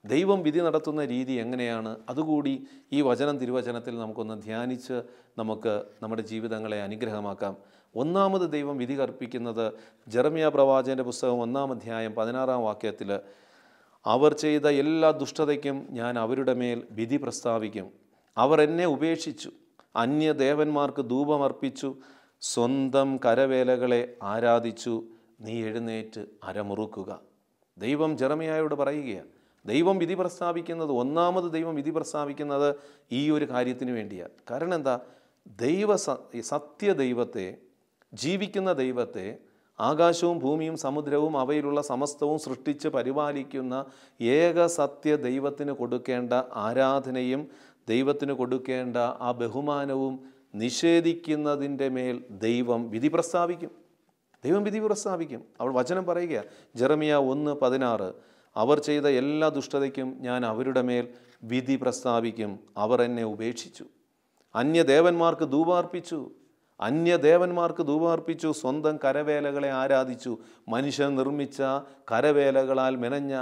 Speaker 1: ദൈവം വിധി നടത്തുന്ന രീതി എങ്ങനെയാണ്? അതുകൂടി ഈ തിരുവചനത്തിൽ നമുക്കൊന്ന് ധ്യാനിച്ച് നമുക്ക് നമ്മുടെ ജീവിതങ്ങളെ അനുഗ്രഹമാക്കാം. ഒന്നാമത് ദൈവം വിധി കൽപ്പിക്കുന്നത് ജെറമ്യാ പ്രവാചകൻ്റെ പുസ്തകം 1-ാം അധ്യായം 16-ാം വാക്യത്തിൽ അവർ ചെയ്ത എല്ലാ ദുഷ്ടതയ്ക്കും ഞാൻ അവരുടെ മേൽ വിധി പ്രസ്താവിക്കും. അവർ എന്നെ ഉപേക്ഷിച്ചു, അന്യദേവന്മാർക്ക് ധൂപമർപ്പിച്ചു, സ്വന്തം കരവേലകളെ ആരാധിച്ചു. നീ എഴുന്നേറ്റ് അരമുറുക്കുക. ദൈവം ജെറമ്യായോട് പറയുകയാണ്. ദൈവം വിധി പ്രസ്താവിക്കുന്നത്, ഒന്നാമത് ദൈവം വിധി പ്രസ്താവിക്കുന്നത് ഈ ഒരു കാര്യത്തിന് വേണ്ടിയാണ്. കാരണം എന്താ? സത്യദൈവത്തെ, ജീവിക്കുന്ന ദൈവത്തെ, ആകാശവും ഭൂമിയും സമുദ്രവും അവയിലുള്ള സമസ്തവും സൃഷ്ടിച്ച് പരിപാലിക്കുന്ന ഏക സത്യ ദൈവത്തിന് കൊടുക്കേണ്ട ആരാധനയും ദൈവത്തിന് കൊടുക്കേണ്ട ആ ബഹുമാനവും നിഷേധിക്കുന്നതിൻ്റെ മേൽ ദൈവം വിധി പ്രസ്താവിക്കും. ദൈവം വിധി പ്രസ്താവിക്കും. അവൾ വചനം പറയുക, ജെറമ്യാ 1:16 അവർ ചെയ്ത എല്ലാ ദുഷ്ടതയ്ക്കും ഞാൻ അവരുടെ മേൽ വിധി പ്രസ്താവിക്കും. അവർ എന്നെ ഉപേക്ഷിച്ചു, അന്യദേവന്മാർക്ക് ധൂപമർപ്പിച്ചു, സ്വന്തം കരവേലകളെ ആരാധിച്ചു. മനുഷ്യൻ നിർമ്മിച്ച കരവേലകളാൽ മെനഞ്ഞ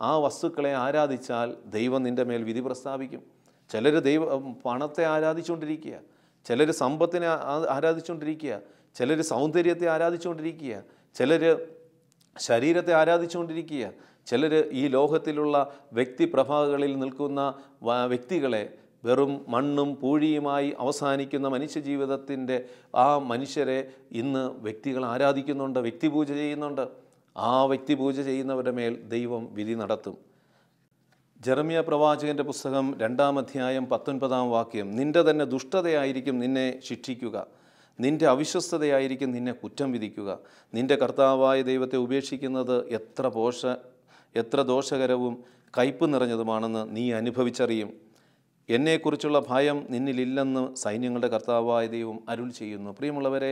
Speaker 1: ആ വസ്തുക്കളെ ആരാധിച്ചാൽ ദൈവം നിൻ്റെ മേൽ വിധി പ്രസ്താവിക്കും. ചിലർ പണത്തെ ആരാധിച്ചുകൊണ്ടിരിക്കുക, ചിലർ സമ്പത്തിനെ ആരാധിച്ചുകൊണ്ടിരിക്കുക, ചിലർ സൗന്ദര്യത്തെ ആരാധിച്ചുകൊണ്ടിരിക്കുക, ചിലർ ശരീരത്തെ ആരാധിച്ചുകൊണ്ടിരിക്കുക, ചിലർ ഈ ലോകത്തിലുള്ള വ്യക്തിപ്രഭകളിൽ നിൽക്കുന്ന വ്യക്തികളെ വെറും മണ്ണും പൂഴിയുമായി അവസാനിക്കുന്ന മനുഷ്യജീവിതത്തിൻ്റെ ആ മനുഷ്യരെ ഇന്ന് വ്യക്തികൾ ആരാധിക്കുന്നുണ്ട്, വ്യക്തിപൂജ ചെയ്യുന്നുണ്ട്. ആ വ്യക്തിപൂജ ചെയ്യുന്നവരുടെ മേൽ ദൈവം വിധി നടത്തും. ജെറമ്യാ പ്രവാചകൻ്റെ പുസ്തകം 2-ാം അധ്യായം 19-ാം വാക്യം നിൻ്റെ തന്നെ ദുഷ്ടതയായിരിക്കും നിന്നെ ശിക്ഷിക്കുക, നിൻ്റെ അവിശ്വസ്തതയായിരിക്കും നിന്നെ കുറ്റം വിധിക്കുക. നിൻ്റെ കർത്താവായ ദൈവത്തെ ഉപേക്ഷിക്കുന്നത് എത്ര ദോഷകരവും കയ്പ് നിറഞ്ഞതുമാണെന്ന് നീ അനുഭവിച്ചറിയും. എന്നെക്കുറിച്ചുള്ള ഭയം നിന്നിലില്ലെന്ന് സൈന്യങ്ങളുടെ കർത്താവായ ദൈവം അരുൾ ചെയ്യുന്നു. പ്രിയമുള്ളവരെ,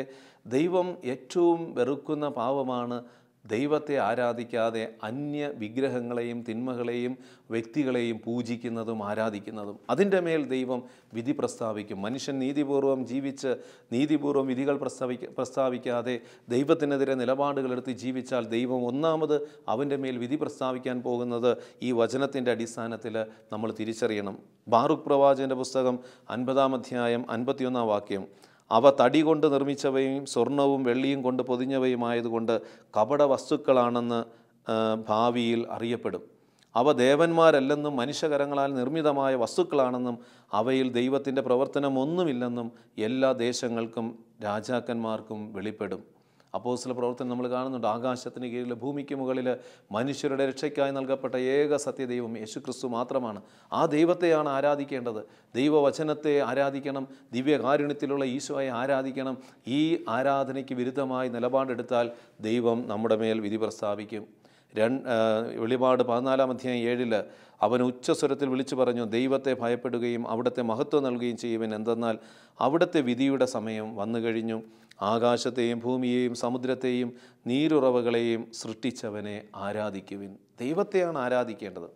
Speaker 1: ദൈവം ഏറ്റവും വെറുക്കുന്ന പാപമാണ് ദൈവത്തെ ആരാധിക്കാതെ അന്യ വിഗ്രഹങ്ങളെയും തിന്മകളെയും വ്യക്തികളെയും പൂജിക്കുന്നതും ആരാധിക്കുന്നതും. അതിൻ്റെ മേൽ ദൈവം വിധി പ്രസ്താവിക്കും. മനുഷ്യൻ നീതിപൂർവം ജീവിച്ച് നീതിപൂർവം വിധികൾ പ്രസ്താവിക്കാതെ ദൈവത്തിനെതിരെ നിലപാടുകളെടുത്ത് ജീവിച്ചാൽ ദൈവം ഒന്നാമത് അവൻ്റെ മേൽ വിധി പ്രസ്താവിക്കാൻ പോകുന്നത് ഈ വചനത്തിൻ്റെ അടിസ്ഥാനത്തിൽ നമ്മൾ തിരിച്ചറിയണം. ബാറൂക്ക് പ്രവാചകൻ്റെ പുസ്തകം 50-ാം അധ്യായം 51-ാം വാക്യം, അവ തടി കൊണ്ട് നിർമ്മിച്ചവയും സ്വർണവും വെള്ളിയും കൊണ്ട് പൊതിഞ്ഞവയുമായതുകൊണ്ട് കപട വസ്തുക്കളാണെന്ന് ഭാവിയിൽ അറിയപ്പെടും. അവ ദേവന്മാരല്ലെന്നും മനുഷ്യകരങ്ങളാൽ നിർമ്മിതമായ വസ്തുക്കളാണെന്നും അവയിൽ ദൈവത്തിൻ്റെ പ്രവർത്തനം ഒന്നുമില്ലെന്നും എല്ലാ ദേശങ്ങൾക്കും രാജാക്കന്മാർക്കും വെളിപ്പെടും. അപ്പോസ്തല പ്രവർത്തനം നമ്മൾ കാണുന്നുണ്ട്. ആകാശത്തിന് കീഴിൽ ഭൂമിക്ക് മുകളിൽ മനുഷ്യരുടെ രക്ഷയ്ക്കായി നൽകപ്പെട്ട ഏക സത്യദൈവം യേശുക്രിസ്തു മാത്രമാണ്. ആ ദൈവത്തെയാണ് ആരാധിക്കേണ്ടത്. ദൈവവചനത്തെ ആരാധിക്കണം. ദിവ്യകാരുണ്യത്തിലുള്ള ഈശോയെ ആരാധിക്കണം. ഈ ആരാധനയ്ക്ക് വിരുദ്ധമായി നിലപാടെടുത്താൽ ദൈവം നമ്മുടെ മേൽ വിധി പ്രസ്താവിക്കും. വെളിപാട് 14-ാം അധ്യായം 7 അവൻ ഉച്ചസ്വരത്തിൽ വിളിച്ചു പറഞ്ഞു, ദൈവത്തെ ഭയപ്പെടുകയും അവിടുത്തെ മഹത്വം നൽകുകയും ചെയ്യുവൻ. എന്തെന്നാൽ അവിടുത്തെ വിധിയുടെ സമയം വന്നു കഴിഞ്ഞു. ആകാശത്തെയും ഭൂമിയെയും സമുദ്രത്തെയും നീരുറവകളെയും സൃഷ്ടിച്ചവനെ ആരാധിക്കുവിൻ. ദൈവത്തെയാണ് ആരാധിക്കേണ്ടത്.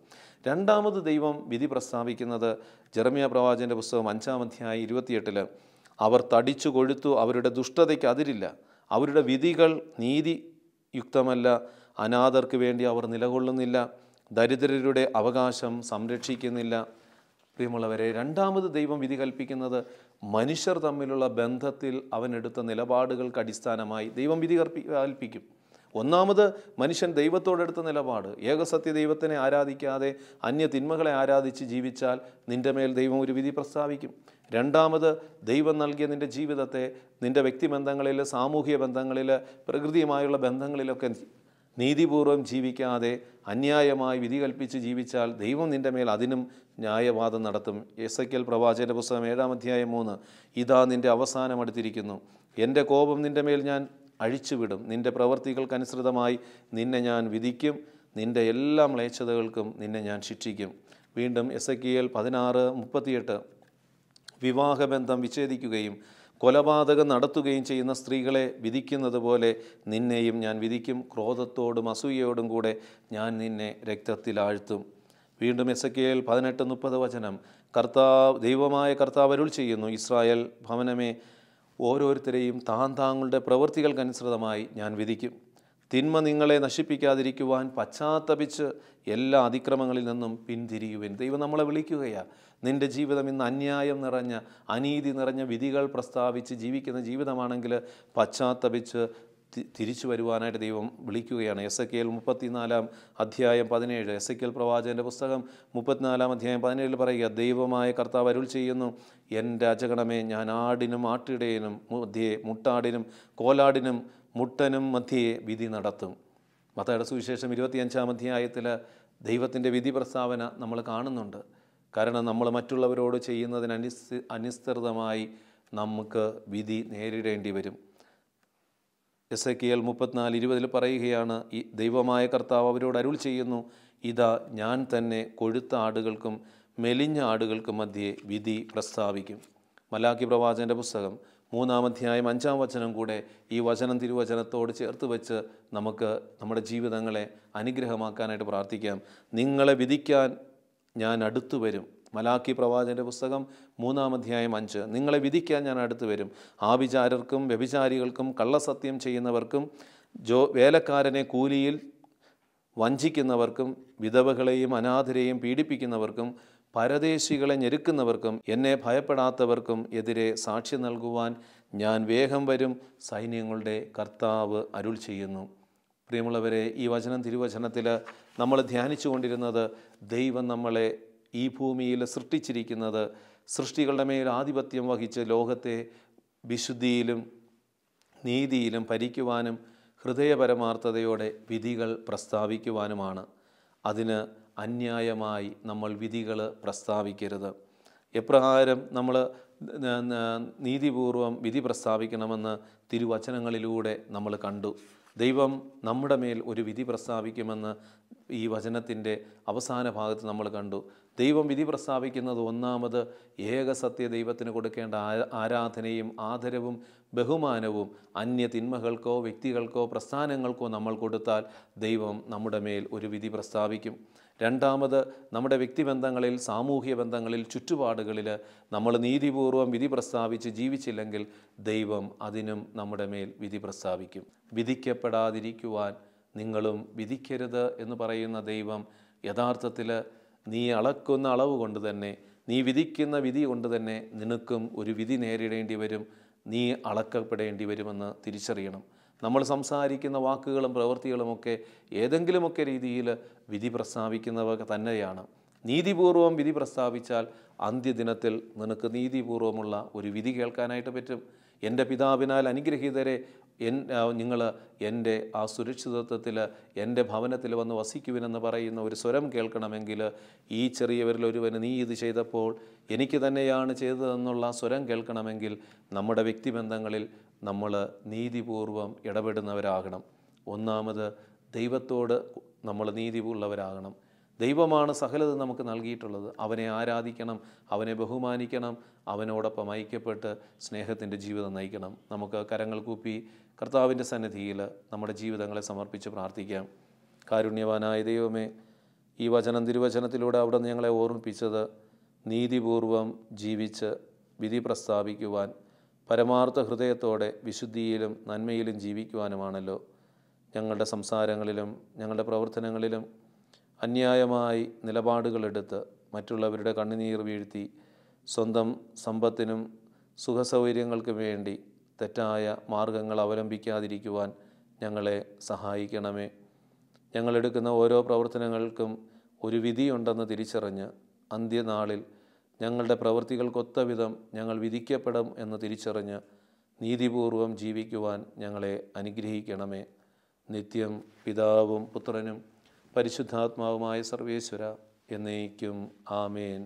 Speaker 1: രണ്ടാമത് ദൈവം വിധി പ്രസ്താവിക്കുന്നത് ജെറമ്യാ പ്രവാചകൻ്റെ പുസ്തകം 5-ാം അധ്യായം 28 അവർ തടിച്ചു കൊഴുത്തു, അവരുടെ ദുഷ്ടതയ്ക്ക് അതിരില്ല, അവരുടെ വിധികൾ നീതിയുക്തമല്ല, അനാഥർക്ക് വേണ്ടി അവർ നിലകൊള്ളുന്നില്ല, ദരിദ്രരുടെ അവകാശം സംരക്ഷിക്കുന്നില്ല. പ്രിയമുള്ളവരെ, രണ്ടാമത് ദൈവം വിധി കൽപ്പിക്കുന്നത് മനുഷ്യർ തമ്മിലുള്ള ബന്ധത്തിൽ അവനെടുത്ത നിലപാടുകൾക്ക് അടിസ്ഥാനമായി ദൈവം വിധി കൽപ്പിക്കും. ഒന്നാമത് മനുഷ്യൻ ദൈവത്തോടെടുത്ത നിലപാട്, ഏകസത്യ ദൈവത്തിനെ ആരാധിക്കാതെ അന്യ തിന്മകളെ ആരാധിച്ച് ജീവിച്ചാൽ നിൻ്റെ മേൽ ദൈവം ഒരു വിധി പ്രസ്താവിക്കും. രണ്ടാമത് ദൈവം നൽകിയ നിൻ്റെ ജീവിതത്തെ നിൻ്റെ വ്യക്തിബന്ധങ്ങളിൽ, സാമൂഹിക ബന്ധങ്ങളിൽ, പ്രകൃതിയുമായുള്ള ബന്ധങ്ങളിലൊക്കെ നീതിപൂർവം ജീവിക്കാതെ അന്യായമായി വിധി കൽപ്പിച്ച് ജീവിച്ചാൽ ദൈവം നിൻ്റെ മേൽ അതിനും ന്യായവാദം നടത്തും. എസെക്കിയേൽ പ്രവാചകൻ്റെ പുസ്തകം 7-ാം അധ്യായം 3 ഇതാ നിൻ്റെ അവസാനം അടുത്തിരിക്കുന്നു, എൻ്റെ കോപം നിൻ്റെ മേൽ ഞാൻ അഴിച്ചുവിടും, നിൻ്റെ പ്രവൃത്തികൾക്കനുസൃതമായി നിന്നെ ഞാൻ വിധിക്കും, നിൻ്റെ എല്ലാ മ്ലേച്ഛതകൾക്കും നിന്നെ ഞാൻ ശിക്ഷിക്കും. വീണ്ടും എസെക്കിയേൽ 16:38 വിവാഹബന്ധം വിച്ഛേദിക്കുകയും കൊലപാതകം നടത്തുകയും ചെയ്യുന്ന സ്ത്രീകളെ വിധിക്കുന്നത് പോലെ നിന്നെയും ഞാൻ വിധിക്കും, ക്രോധത്തോടും അസൂയയോടും കൂടെ ഞാൻ നിന്നെ രക്തത്തിലാഴ്ത്തും. വീണ്ടും എസെക്കിയേൽ 18:30 വചനം, ദൈവമായ കർത്താവ് അരുൾ ചെയ്യുന്നു, ഇസ്രായേൽ ഭവനമേ, ഓരോരുത്തരെയും താങ്കളുടെ പ്രവൃത്തികൾക്കനുസൃതമായി ഞാൻ വിധിക്കും. തിന്മ നിങ്ങളെ നശിപ്പിക്കാതിരിക്കുവാൻ പശ്ചാത്തപിച്ച് എല്ലാ അതിക്രമങ്ങളിൽ നിന്നും പിന്തിരിയുവിൻ. ദൈവം നമ്മളെ വിളിക്കുകയാണ്. നിൻ്റെ ജീവിതം ഇന്ന് അന്യായം നിറഞ്ഞ, അനീതി നിറഞ്ഞ വിധികൾ പ്രസ്താവിച്ച് ജീവിക്കുന്ന ജീവിതമാണെങ്കിൽ പശ്ചാത്തപിച്ച് തിരിച്ചു വരുവാനായിട്ട് ദൈവം വിളിക്കുകയാണ്. എസെക്കിയേൽ 34-ാം അധ്യായം 17, എസെക്കിയേൽ പ്രവാചകൻ്റെ പുസ്തകം 34-ാം അധ്യായം 17 പറയുക, ദൈവമായ കർത്താവ് അരുൾ ചെയ്യുന്നു, എൻ്റെ അജഗണമേ, ഞാൻ ആടിനും ആട്ടിടയനും മധ്യേ മുട്ടാടിനും കോലാടിനും മുട്ടനും മധ്യേ വിധി നടത്തും. മത്തായിയുടെ സുവിശേഷം 25-ാം അധ്യായത്തിൽ ദൈവത്തിൻ്റെ വിധി പ്രസ്താവന നമ്മൾ കാണുന്നുണ്ട്. കാരണം നമ്മൾ മറ്റുള്ളവരോട് ചെയ്യുന്നതിന് അനുസൃതമായി നമുക്ക് വിധി നേരിടേണ്ടി വരും. എസെക്കിയേൽ 34:20 പറയുകയാണ്, ഈ ദൈവമായ കർത്താവ് അവരോട് അരുൾ ചെയ്യുന്നു, ഇതാ ഞാൻ തന്നെ കൊഴുത്ത ആടുകൾക്കും മെലിഞ്ഞ ആടുകൾക്കും മധ്യേ വിധി പ്രസ്താവിക്കും. മലാക്കി പ്രവാചകൻ്റെ പുസ്തകം 3-ാം അധ്യായം 5-ാം വചനം കൂടെ ഈ വചനം തിരുവചനത്തോട് ചേർത്ത് വെച്ച് നമുക്ക് നമ്മുടെ ജീവിതങ്ങളെ അനുഗ്രഹമാക്കാനായിട്ട് പ്രാർത്ഥിക്കാം. നിങ്ങളെ വിധിക്കാൻ ഞാൻ അടുത്തു വരും. മലാക്കി പ്രവാചകൻ്റെ പുസ്തകം 3-ാം അധ്യായം 5, നിങ്ങളെ വിധിക്കാൻ ഞാൻ അടുത്തു വരും. ആഭിചാരർക്കും വ്യഭിചാരികൾക്കും കള്ളസത്യം ചെയ്യുന്നവർക്കും വേലക്കാരനെ കൂലിയിൽ വഞ്ചിക്കുന്നവർക്കും വിധവകളെയും അനാഥരെയും പീഡിപ്പിക്കുന്നവർക്കും പരദേശികളെ ഞെരുക്കുന്നവർക്കും എന്നെ ഭയപ്പെടാത്തവർക്കും എതിരെ സാക്ഷ്യം നൽകുവാൻ ഞാൻ വേഗം വരും, സൈന്യങ്ങളുടെ കർത്താവ് അരുൾ ചെയ്യുന്നു. പ്രിയമുള്ളവരെ, ഈ തിരുവചനത്തിൽ നമ്മൾ ധ്യാനിച്ചു കൊണ്ടിരുന്നത് ദൈവം നമ്മളെ ഈ ഭൂമിയിൽ സൃഷ്ടിച്ചിരിക്കുന്നത് സൃഷ്ടികളുടെ മേൽ ആധിപത്യം വഹിച്ച് ലോകത്തെ വിശുദ്ധിയിലും നീതിയിലും ഭരിക്കുവാനും ഹൃദയപരമാർത്ഥതയോടെ വിധികൾ പ്രസ്താവിക്കുവാനുമാണ്. അതിന് അന്യായമായി നമ്മൾ വിധികൾ പ്രസ്താവിക്കരുത്. എപ്രകാരം നമ്മൾ നീതിപൂർവം വിധി പ്രസ്താവിക്കണമെന്ന് തിരുവചനങ്ങളിലൂടെ നമ്മൾ കണ്ടു. ദൈവം നമ്മുടെ മേൽ ഒരു വിധി പ്രസ്താവിക്കുമെന്ന് ഈ വചനത്തിൻ്റെ അവസാന ഭാഗത്ത് നമ്മൾ കണ്ടു. ദൈവം വിധി പ്രസ്താവിക്കുന്നത് ഒന്നാമത് ഏകസത്യ ദൈവത്തിന് കൊടുക്കേണ്ട ആരാധനയും ആദരവും ബഹുമാനവും അന്യ തിന്മകൾക്കോ വ്യക്തികൾക്കോ പ്രസ്ഥാനങ്ങൾക്കോ നമ്മൾ കൊടുത്താൽ ദൈവം നമ്മുടെ മേൽ ഒരു വിധി പ്രസ്താവിക്കും. രണ്ടാമത് നമ്മുടെ വ്യക്തിബന്ധങ്ങളിൽ, സാമൂഹ്യ ബന്ധങ്ങളിൽ, ചുറ്റുപാടുകളിൽ നമ്മൾ നീതിപൂർവം വിധി പ്രസ്താവിച്ച് ജീവിച്ചില്ലെങ്കിൽ ദൈവം അതിനും നമ്മുടെ മേൽ വിധി പ്രസ്താവിക്കും. വിധിക്കപ്പെടാതിരിക്കുവാൻ നിങ്ങളും വിധിക്കരുത് എന്ന് പറയുന്ന ദൈവം യഥാർത്ഥത്തിൽ നീ അളക്കുന്ന അളവ് കൊണ്ട് തന്നെ, നീ വിധിക്കുന്ന വിധി കൊണ്ട് തന്നെ നിനക്കും ഒരു വിധി നേരിടേണ്ടി വരും, നീ അളക്കപ്പെടേണ്ടി വരുമെന്ന് തിരിച്ചറിയണം. നമ്മൾ സംസാരിക്കുന്ന വാക്കുകളും പ്രവൃത്തികളുമൊക്കെ ഏതെങ്കിലുമൊക്കെ രീതിയിൽ വിധി പ്രസ്താവിക്കുന്നവ തന്നെയാണ്. നീതിപൂർവം വിധി പ്രസ്താവിച്ചാൽ അന്ത്യദിനത്തിൽ നിനക്ക് നീതിപൂർവമുള്ള ഒരു വിധി കേൾക്കാനായിട്ട് പറ്റും. എൻ്റെ പിതാവിനാൽ അനുഗ്രഹീതരെ നിങ്ങൾ എൻ്റെ ആ സുരക്ഷിതത്വത്തിൽ എൻ്റെ ഭവനത്തിൽ വന്ന് വസിക്കുവിനെന്ന് പറയുന്ന ഒരു സ്വരം കേൾക്കണമെങ്കിൽ ഈ ചെറിയവരിലൊരുവന് നീ ഇത് ചെയ്തപ്പോൾ എനിക്ക് തന്നെയാണ് ചെയ്തതെന്നുള്ള സ്വരം കേൾക്കണമെങ്കിൽ നമ്മുടെ വ്യക്തിബന്ധങ്ങളിൽ നമ്മൾ നീതിപൂർവം ഇടപെടുന്നവരാകണം. ഒന്നാമത് ദൈവത്തോട് നമ്മൾ നീതിയുള്ളവരാകണം. ദൈവമാണ് സകലതും നമുക്ക് നൽകിയിട്ടുള്ളത്. അവനെ ആരാധിക്കണം, അവനെ ബഹുമാനിക്കണം, അവനോടൊപ്പം ഐക്യപ്പെട്ട് സ്നേഹത്തിൻ്റെ ജീവിതം നയിക്കണം. നമുക്ക് കരങ്ങൾ കൂപ്പി കർത്താവിൻ്റെ സന്നിധിയിൽ നമ്മുടെ ജീവിതങ്ങളെ സമർപ്പിച്ച് പ്രാർത്ഥിക്കാം. കാരുണ്യവാനായ ദൈവമേ, ഈ തിരുവചനത്തിലൂടെ അവിടെ നിന്ന് ഞങ്ങളെ ഓർമ്മിപ്പിച്ചത് നീതിപൂർവം ജീവിച്ച് വിധി പ്രസ്താവിക്കുവാൻ, പരമാർത്ഥ ഹൃദയത്തോടെ വിശുദ്ധിയിലും നന്മയിലും ജീവിക്കുവാനുമാണല്ലോ. ഞങ്ങളുടെ സംസാരങ്ങളിലും ഞങ്ങളുടെ പ്രവർത്തനങ്ങളിലും അന്യായമായി നിലപാടുകളെടുത്ത് മറ്റുള്ളവരുടെ കണ്ണുനീർ വീഴ്ത്തി സ്വന്തം സമ്പത്തിനും സുഖസൗകര്യങ്ങൾക്കും വേണ്ടി തെറ്റായ മാർഗങ്ങൾ അവലംബിക്കാതിരിക്കുവാൻ ഞങ്ങളെ സഹായിക്കണമേ. ഞങ്ങളെടുക്കുന്ന ഓരോ പ്രവർത്തനങ്ങൾക്കും ഒരു വിധിയുണ്ടെന്ന് തിരിച്ചറിഞ്ഞ് അന്ത്യനാളിൽ ഞങ്ങളുടെ പ്രവൃത്തികൾക്കൊത്ത വിധം ഞങ്ങൾ വിധിക്കപ്പെടും എന്ന് തിരിച്ചറിഞ്ഞ് നീതിപൂർവം ജീവിക്കുവാൻ ഞങ്ങളെ അനുഗ്രഹിക്കണമേ. നിത്യം പിതാവും പുത്രനും പരിശുദ്ധാത്മാവുമായ സർവേശ്വര എന്നേക്കും ആമേൻ.